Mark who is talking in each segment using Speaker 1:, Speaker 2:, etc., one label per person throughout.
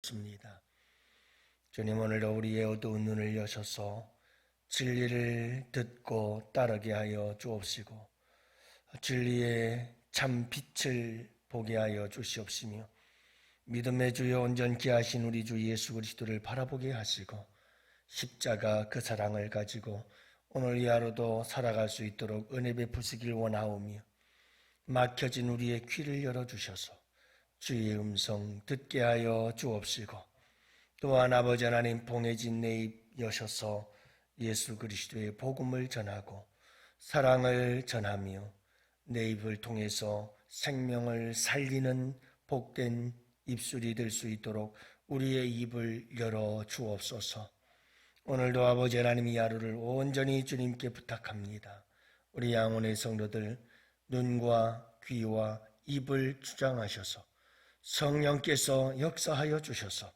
Speaker 1: 습니다. 주님, 오늘도 우리의 어두운 눈을 여셔서 진리를 듣고 따르게 하여 주옵시고 진리의 참 빛을 보게 하여 주시옵시며 믿음의 주여 온전케 하신 우리 주 예수 그리스도를 바라보게 하시고 십자가 그 사랑을 가지고 오늘 이 하루도 살아갈 수 있도록 은혜 베푸시길 원하오며 막혀진 우리의 귀를 열어주셔서 주의 음성 듣게 하여 주옵시고 또한 아버지 하나님 봉해진 내 입 여셔서 예수 그리스도의 복음을 전하고 사랑을 전하며 내 입을 통해서 생명을 살리는 복된 입술이 될 수 있도록 우리의 입을 열어 주옵소서. 오늘도 아버지 하나님 이 하루를 온전히 주님께 부탁합니다. 우리 양혼의 성도들 눈과 귀와 입을 주장하셔서 성령께서 역사하여 주셔서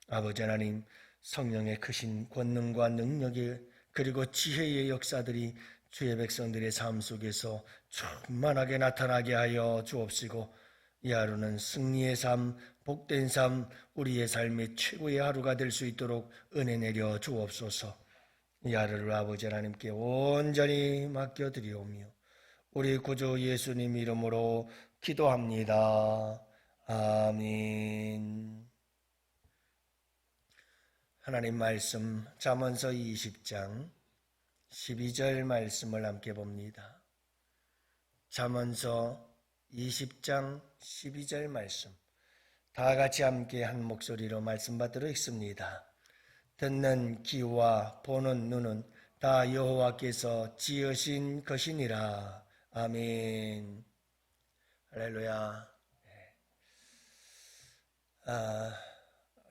Speaker 1: 아버지 하나님 성령의 크신 권능과 능력의 그리고 지혜의 역사들이 주의 백성들의 삶 속에서 충만하게 나타나게 하여 주옵시고 이 하루는 승리의 삶, 복된 삶, 우리의 삶의 최고의 하루가 될 수 있도록 은혜 내려 주옵소서. 이 하루를 아버지 하나님께 온전히 맡겨드리오며 우리 구주 예수님 이름으로 기도합니다. 아멘. 하나님 말씀 잠언서 20장 12절 말씀을 함께 봅니다. 잠언서 20장 12절 말씀 다 같이 함께 한 목소리로 말씀 받들어 읽습니다. 듣는 귀와 보는 눈은 다 여호와께서 지으신 것이니라. 아멘. 할렐루야.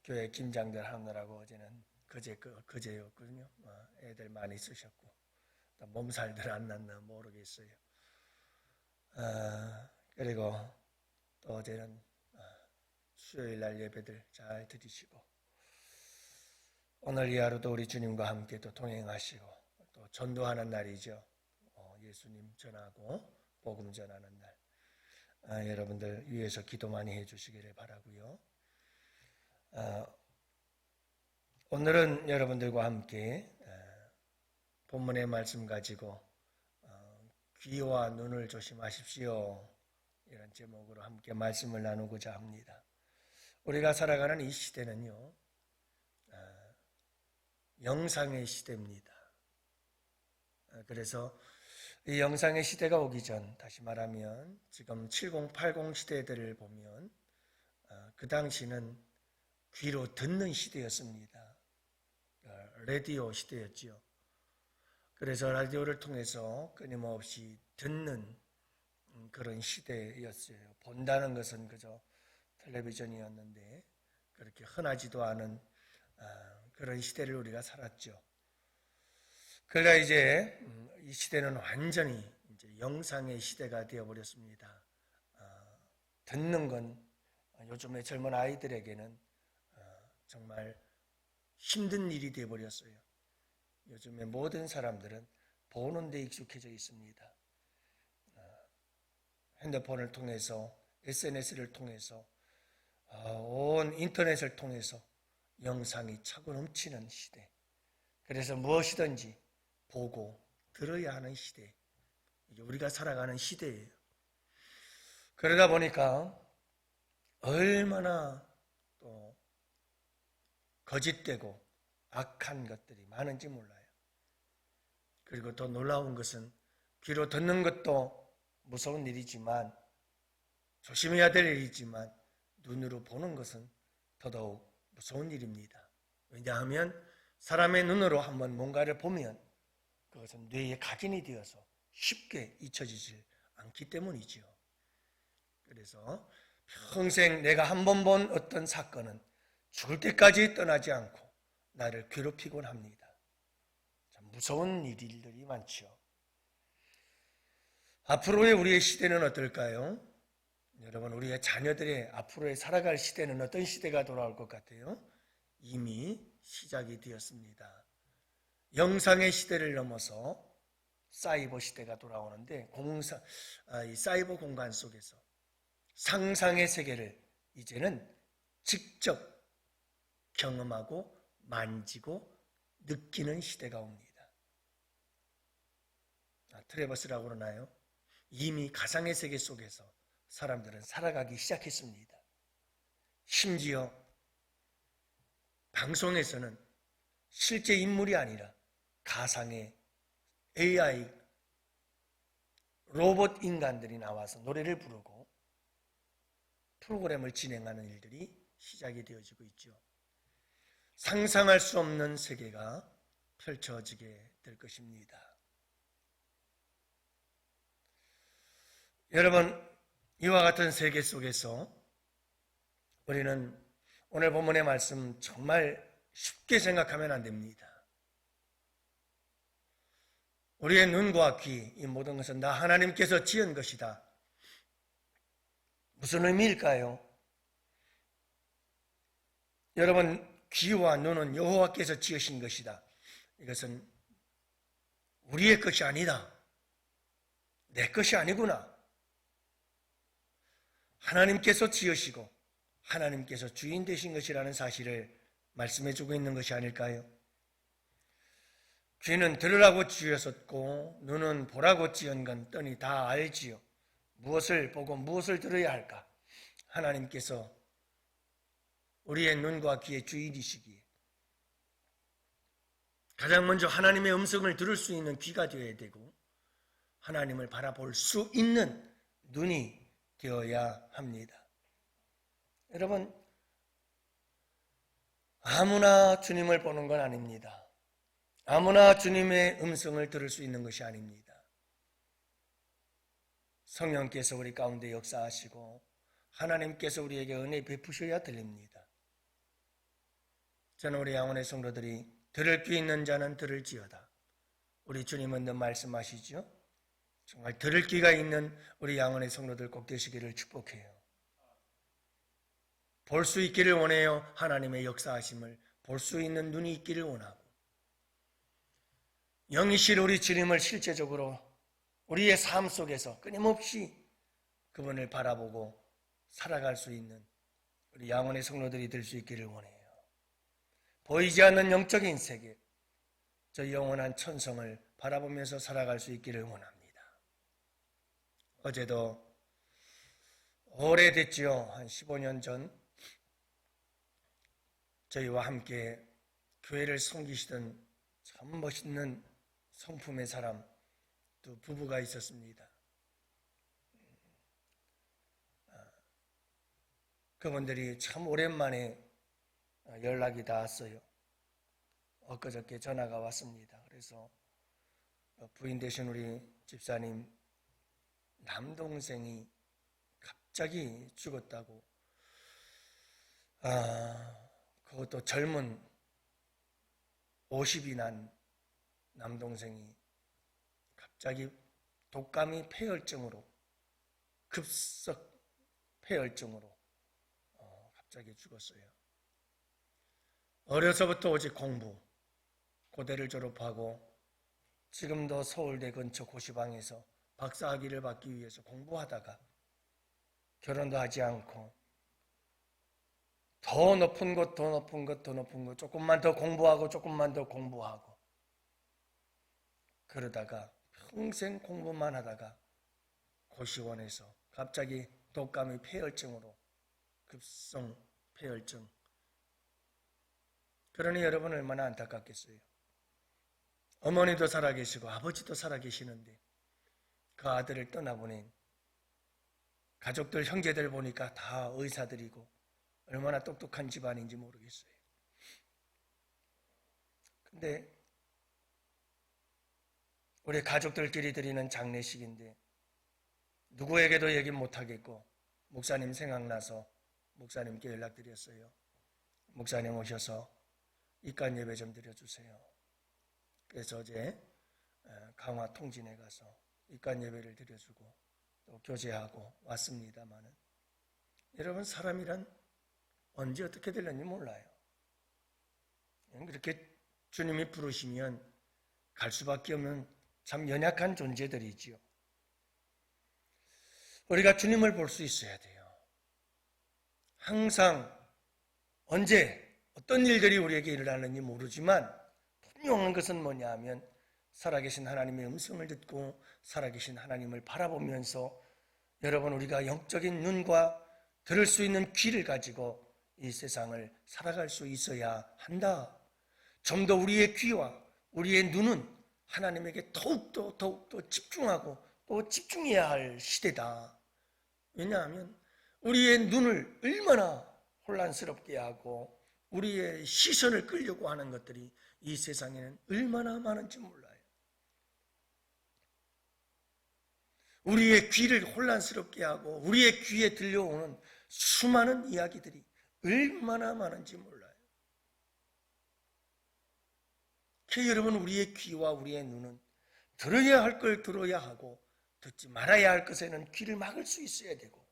Speaker 1: 교회 김장들 하느라고 어제는 그제였거든요. 애들 많이 쓰셨고 몸살들 안 났나 모르겠어요. 그리고 또 어제는 수요일 날 예배들 잘 드리시고 오늘 이 하루도 우리 주님과 함께 또 동행하시고 또 전도하는 날이죠. 예수님 전하고 복음 전하는 날. 여러분들 위해서 기도 많이 해주시기를 바라고요. 오늘은 여러분들과 함께 본문의 말씀 가지고 귀와 눈을 조심하십시오 이런 제목으로 함께 말씀을 나누고자 합니다. 우리가 살아가는 이 시대는요 영상의 시대입니다. 그래서 이 영상의 시대가 오기 전 다시 말하면 지금 70, 80 시대들을 보면 그 당시는 귀로 듣는 시대였습니다. 라디오 시대였지요. 그래서 라디오를 통해서 끊임없이 듣는 그런 시대였어요. 본다는 것은 그저 텔레비전이었는데 그렇게 흔하지도 않은 그런 시대를 우리가 살았죠. 그러나 이제 이 시대는 완전히 이제 영상의 시대가 되어버렸습니다. 듣는 건 요즘의 젊은 아이들에게는 정말 힘든 일이 되어버렸어요. 요즘에 모든 사람들은 보는 데 익숙해져 있습니다. 핸드폰을 통해서 SNS를 통해서 온 인터넷을 통해서 영상이 차고 넘치는 시대. 그래서 무엇이든지 보고 들어야 하는 시대. 이게 우리가 살아가는 시대예요. 그러다 보니까 얼마나 또 거짓되고 악한 것들이 많은지 몰라요. 그리고 더 놀라운 것은 귀로 듣는 것도 무서운 일이지만 조심해야 될 일이지만 눈으로 보는 것은 더더욱 무서운 일입니다. 왜냐하면 사람의 눈으로 한번 뭔가를 보면 그것은 뇌에 각인이 되어서 쉽게 잊혀지지 않기 때문이지요. 그래서 평생 내가 한 번 본 어떤 사건은 죽을 때까지 떠나지 않고 나를 괴롭히곤 합니다. 참 무서운 일들이 많죠. 앞으로의 우리의 시대는 어떨까요? 여러분, 우리의 자녀들의 앞으로의 살아갈 시대는 어떤 시대가 돌아올 것 같아요? 이미 시작이 되었습니다. 영상의 시대를 넘어서 사이버 시대가 돌아오는데 이 사이버 공간 속에서 상상의 세계를 이제는 직접 경험하고 만지고 느끼는 시대가 옵니다. 트레버스라고 그러나요? 이미 가상의 세계 속에서 사람들은 살아가기 시작했습니다. 심지어 방송에서는 실제 인물이 아니라 가상의 AI 로봇 인간들이 나와서 노래를 부르고 프로그램을 진행하는 일들이 시작이 되어지고 있죠. 상상할 수 없는 세계가 펼쳐지게 될 것입니다. 여러분, 이와 같은 세계 속에서 우리는 오늘 본문의 말씀 정말 쉽게 생각하면 안 됩니다. 우리의 눈과 귀, 이 모든 것은 나 하나님께서 지은 것이다. 무슨 의미일까요? 여러분, 귀와 눈은 여호와께서 지으신 것이다. 이것은 우리의 것이 아니다. 내 것이 아니구나. 하나님께서 지으시고 하나님께서 주인 되신 것이라는 사실을 말씀해주고 있는 것이 아닐까요? 귀는 들으라고 지으셨고 눈은 보라고 지은 건 뻔히 다 알지요. 무엇을 보고 무엇을 들어야 할까? 하나님께서 우리의 눈과 귀의 주인이시기에 가장 먼저 하나님의 음성을 들을 수 있는 귀가 되어야 되고 하나님을 바라볼 수 있는 눈이 되어야 합니다. 여러분, 아무나 주님을 보는 건 아닙니다. 아무나 주님의 음성을 들을 수 있는 것이 아닙니다. 성령께서 우리 가운데 역사하시고 하나님께서 우리에게 은혜 베푸셔야 들립니다. 저는 우리 양원의 성도들이 들을 귀 있는 자는 들을지어다. 우리 주님은 늘 말씀하시죠. 정말 들을 귀가 있는 우리 양원의 성도들 꼭 되시기를 축복해요. 볼 수 있기를 원해요. 하나님의 역사하심을 볼 수 있는 눈이 있기를 원하고 영이실 우리 주님을 실제적으로 우리의 삶 속에서 끊임없이 그분을 바라보고 살아갈 수 있는 우리 양원의 성도들이 될 수 있기를 원해요. 보이지 않는 영적인 세계, 저 영원한 천성을 바라보면서 살아갈 수 있기를 원합니다. 어제도 오래됐지요. 한 15년 전 저희와 함께 교회를 섬기시던 참 멋있는 성품의 사람 두 부부가 있었습니다. 그분들이 참 오랜만에 연락이 닿았어요. 엊그저께 전화가 왔습니다. 그래서 부인 되신 우리 집사님 남동생이 갑자기 죽었다고, 그것도 젊은 50이 난 남동생이 갑자기 독감이 폐혈증으로, 급성 폐혈증으로 갑자기 죽었어요. 어려서부터 오직 공부, 고대를 졸업하고 지금도 서울대 근처 고시방에서 박사학위를 받기 위해서 공부하다가 결혼도 하지 않고 더 높은 것, 더 높은 것, 더 높은 것, 조금만 더 공부하고 조금만 더 공부하고 그러다가 평생 공부만 하다가 고시원에서 갑자기 독감이 폐혈증으로, 급성 폐혈증. 그러니 여러분 얼마나 안타깝겠어요. 어머니도 살아계시고 아버지도 살아계시는데 그 아들을 떠나보낸 가족들, 형제들 보니까 다 의사들이고 얼마나 똑똑한 집안인지 모르겠어요. 근데 우리 가족들끼리 드리는 장례식인데 누구에게도 얘기 못하겠고 목사님 생각나서 목사님께 연락드렸어요. 목사님 오셔서 입간 예배 좀 드려주세요. 그래서 어제 강화 통진에 가서 입간 예배를 드려주고 또 교제하고 왔습니다마는 여러분, 사람이란 언제 어떻게 될는지 몰라요. 그렇게 주님이 부르시면 갈 수밖에 없는 참 연약한 존재들이지요. 우리가 주님을 볼 수 있어야 돼요. 항상 언제 어떤 일들이 우리에게 일어나는지 모르지만 분명한 것은 뭐냐 하면 살아계신 하나님의 음성을 듣고 살아계신 하나님을 바라보면서 여러분 우리가 영적인 눈과 들을 수 있는 귀를 가지고 이 세상을 살아갈 수 있어야 한다. 좀 더 우리의 귀와 우리의 눈은 하나님에게 더욱더 집중하고 또 집중해야 할 시대다. 왜냐하면 우리의 눈을 얼마나 혼란스럽게 하고 우리의 시선을 끌려고 하는 것들이 이 세상에는 얼마나 많은지 몰라요. 우리의 귀를 혼란스럽게 하고 우리의 귀에 들려오는 수많은 이야기들이 얼마나 많은지 몰라요. 여러분, 우리의 귀와 우리의 눈은 들어야 할 걸 들어야 하고 듣지 말아야 할 것에는 귀를 막을 수 있어야 되고,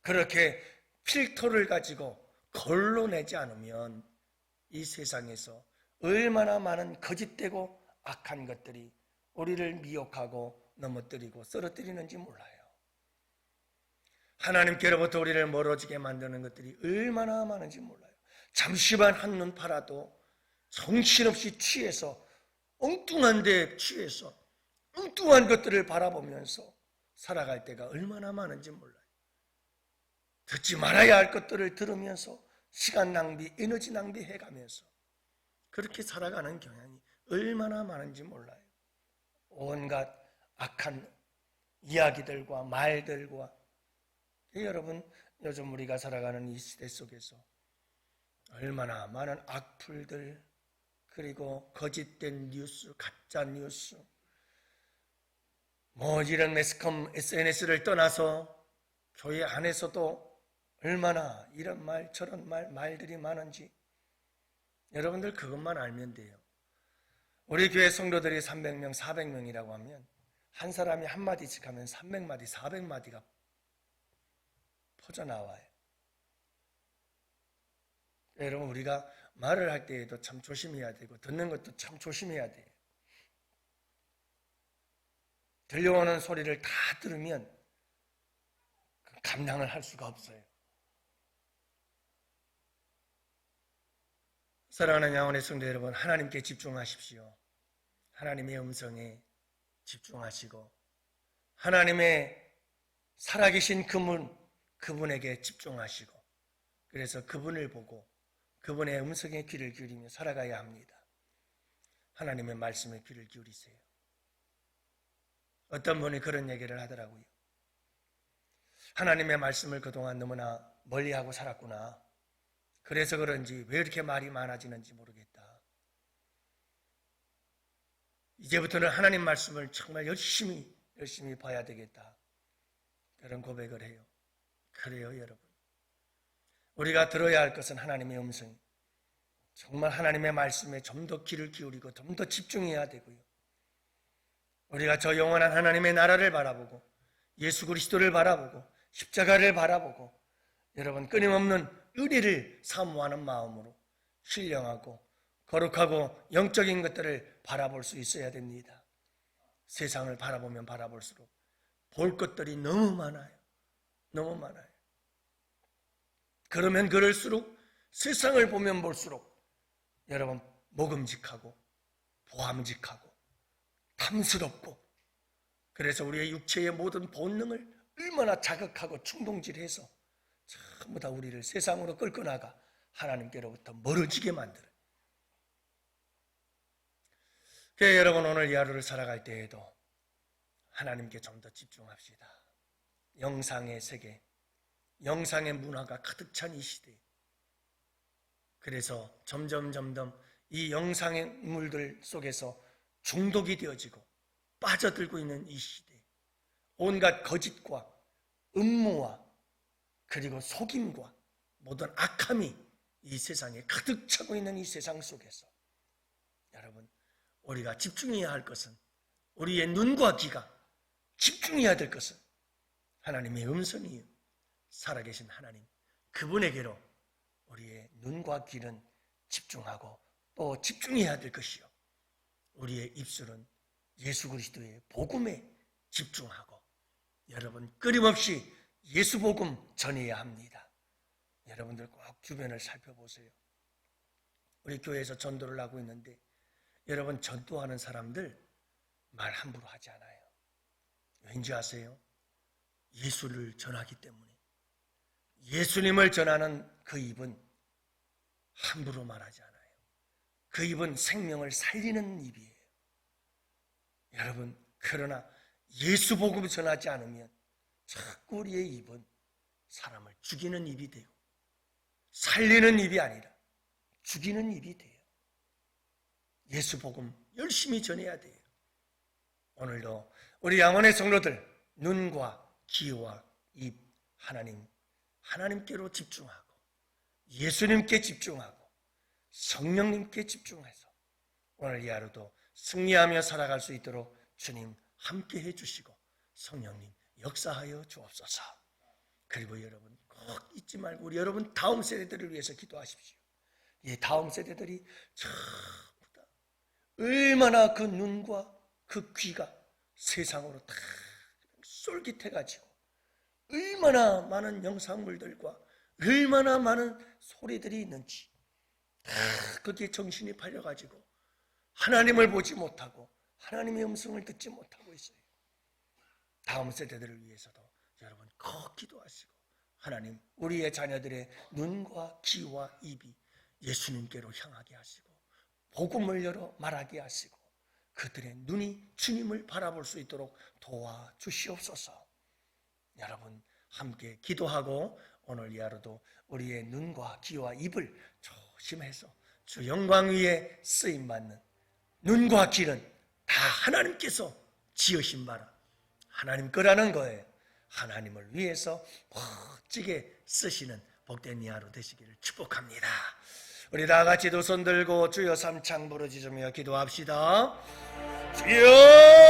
Speaker 1: 그렇게 필터를 가지고 걸러내지 않으면 이 세상에서 얼마나 많은 거짓되고 악한 것들이 우리를 미혹하고 넘어뜨리고 쓰러뜨리는지 몰라요. 하나님께로부터 우리를 멀어지게 만드는 것들이 얼마나 많은지 몰라요. 잠시만 한눈 팔아도 정신없이 취해서 엉뚱한 데 취해서 엉뚱한 것들을 바라보면서 살아갈 때가 얼마나 많은지 몰라요. 듣지 말아야 할 것들을 들으면서 시간 낭비, 에너지 낭비해가면서 그렇게 살아가는 경향이 얼마나 많은지 몰라요. 온갖 악한 이야기들과 말들과, 여러분 요즘 우리가 살아가는 이 시대 속에서 얼마나 많은 악플들, 그리고 거짓된 뉴스, 가짜 뉴스, 이런 매스컴 SNS를 떠나서 교회 안에서도 얼마나 이런 말 저런 말들이 많은지 여러분들 그것만 알면 돼요. 우리 교회 성도들이 300명, 400명이라고 하면 한 사람이 한마디씩 하면 300마디, 400마디가 퍼져나와요. 여러분, 우리가 말을 할 때에도 참 조심해야 되고 듣는 것도 참 조심해야 돼요. 들려오는 소리를 다 들으면 감당을 할 수가 없어요. 사랑하는 양원의 성도 여러분, 하나님께 집중하십시오. 하나님의 음성에 집중하시고 하나님의 살아계신 그분에게 집중하시고, 그래서 그분을 보고 그분의 음성에 귀를 기울이며 살아가야 합니다. 하나님의 말씀에 귀를 기울이세요. 어떤 분이 그런 얘기를 하더라고요. 하나님의 말씀을 그동안 너무나 멀리하고 살았구나. 그래서 그런지 왜 이렇게 말이 많아지는지 모르겠다. 이제부터는 하나님 말씀을 정말 열심히 봐야 되겠다. 그런 고백을 해요. 그래요, 여러분. 우리가 들어야 할 것은 하나님의 음성, 정말 하나님의 말씀에 좀 더 귀를 기울이고 좀 더 집중해야 되고요. 우리가 저 영원한 하나님의 나라를 바라보고 예수 그리스도를 바라보고 십자가를 바라보고 여러분 끊임없는 의리를 사모하는 마음으로 신령하고 거룩하고 영적인 것들을 바라볼 수 있어야 됩니다. 세상을 바라보면 바라볼수록 볼 것들이 너무 많아요. 너무 많아요. 그러면 그럴수록 세상을 보면 볼수록 여러분 먹음직하고 보암직하고 탐스럽고, 그래서 우리의 육체의 모든 본능을 얼마나 자극하고 충동질해서 전부 다 우리를 세상으로 끌고 나가 하나님께로부터 멀어지게 만들어요. 그래서 여러분 오늘 이 하루를 살아갈 때에도 하나님께 좀 더 집중합시다. 영상의 세계, 영상의 문화가 가득 찬 이 시대, 그래서 점점 이 영상의 물들 속에서 중독이 되어지고 빠져들고 있는 이 시대, 온갖 거짓과 음모와 그리고 속임과 모든 악함이 이 세상에 가득 차고 있는 이 세상 속에서 여러분 우리가 집중해야 할 것은, 우리의 눈과 귀가 집중해야 될 것은 하나님의 음성이에요. 살아계신 하나님, 그분에게로 우리의 눈과 귀는 집중하고 또 집중해야 될 것이요, 우리의 입술은 예수 그리스도의 복음에 집중하고 여러분 끊임없이 예수 복음 전해야 합니다. 여러분들 꼭 주변을 살펴보세요. 우리 교회에서 전도를 하고 있는데 여러분 전도하는 사람들 말 함부로 하지 않아요. 왠지 아세요? 예수를 전하기 때문에. 예수님을 전하는 그 입은 함부로 말하지 않아요. 그 입은 생명을 살리는 입이에요. 여러분, 그러나 예수 복음을 전하지 않으면 자꾸 우리의 입은 사람을 죽이는 입이 되고 살리는 입이 아니라 죽이는 입이 돼요. 예수 복음 열심히 전해야 돼요. 오늘도 우리 양원의 성도들 눈과 귀와 입 하나님께로 집중하고 예수님께 집중하고 성령님께 집중해서 오늘 이 하루도 승리하며 살아갈 수 있도록 주님 함께 해주시고 성령님 역사하여 주옵소서. 그리고 여러분 꼭 잊지 말고 우리 여러분 다음 세대들을 위해서 기도하십시오. 이 다음 세대들이 전부 다 얼마나 그 눈과 그 귀가 세상으로 다 쫄깃해가지고 얼마나 많은 영상물들과 얼마나 많은 소리들이 있는지 다 거기에 정신이 팔려가지고 하나님을 보지 못하고 하나님의 음성을 듣지 못하고 있어요. 다음 세대들을 위해서도 여러분 꼭 기도하시고 하나님 우리의 자녀들의 눈과 귀와 입이 예수님께로 향하게 하시고 복음을 열어 말하게 하시고 그들의 눈이 주님을 바라볼 수 있도록 도와주시옵소서. 여러분 함께 기도하고 오늘 이 하루도 우리의 눈과 귀와 입을 조심해서 주 영광 위에 쓰임받는 눈과 귀는 다 하나님께서 지으신 바라 하나님 거라는 거예요. 하나님을 위해서 멋지게 쓰시는 복된 이 하루 되시기를 축복합니다. 우리 다 같이 두 손 들고 주여 삼창 부르짖으며 기도합시다. 주여